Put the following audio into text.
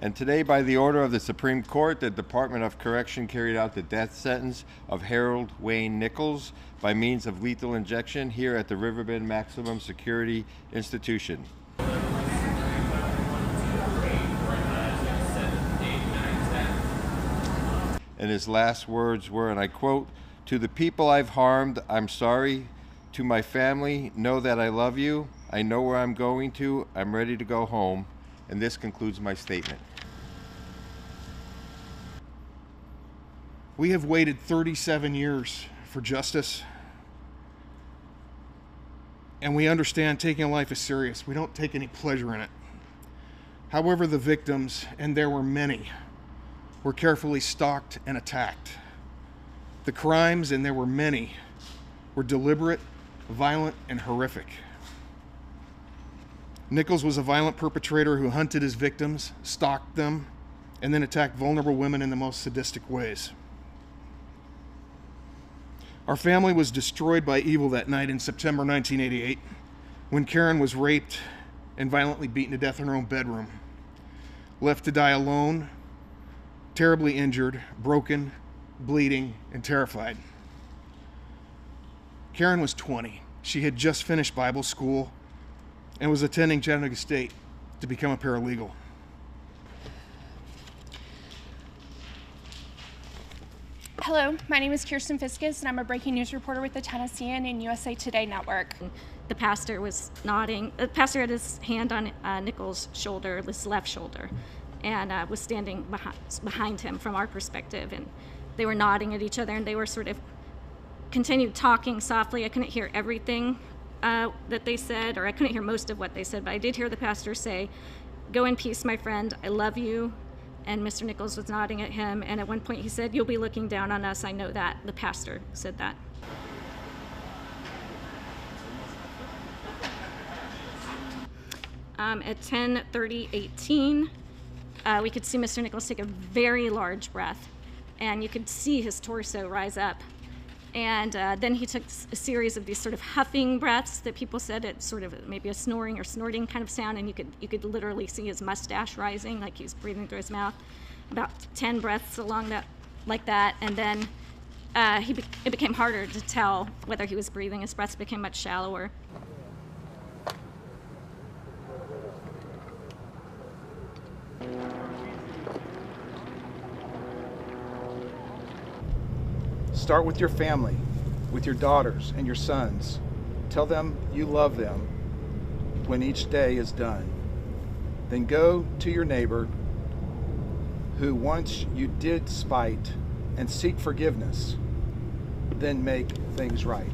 And today, by the order of the Supreme Court, the Department of Correction carried out the death sentence of Harold Wayne Nichols by means of lethal injection here at the Riverbend Maximum Security Institution. And his last words were, and I quote, "To the people I've harmed, I'm sorry. To my family, know that I love you. I know where I'm going to. I'm ready to go home." And this concludes my statement. We have waited 37 years for justice, and we understand taking a life is serious. We don't take any pleasure in it. However, the victims, and there were many, were carefully stalked and attacked. The crimes, and there were many, were deliberate, violent, and horrific. Nichols was a violent perpetrator who hunted his victims, stalked them, and then attacked vulnerable women in the most sadistic ways. Our family was destroyed by evil that night in September 1988 when Karen was raped and violently beaten to death in her own bedroom, left to die alone, terribly injured, broken, bleeding, and terrified. Karen was 20. She had just finished Bible school and was attending Chattanooga State to become a paralegal. Hello, my name is Kirsten Fiskus, and I'm a breaking news reporter with the Tennessean and USA Today Network. The pastor was nodding. The pastor had his hand on Nichols' shoulder, his left shoulder, and was standing behind him from our perspective. And they were nodding at each other, and they were sort of continued talking softly. I couldn't hear everything that they said, or I couldn't hear most of what they said, but I did hear the pastor say, "Go in peace, my friend. I love you." And Mr. Nichols was nodding at him, and at one point he said, "You'll be looking down on us, I know that." The pastor said that. At 10:30:18, we could see Mr. Nichols take a very large breath, and you could see his torso rise up. And then he took a series of these sort of huffing breaths that people said it's sort of maybe a snoring or snorting kind of sound, and you could literally see his mustache rising, like he was breathing through his mouth. About 10 breaths along that, like that, and then it became harder to tell whether he was breathing. His breaths became much shallower. Start with your family, with your daughters and your sons. Tell them you love them when each day is done. Then go to your neighbor who once you did spite and seek forgiveness. Then make things right.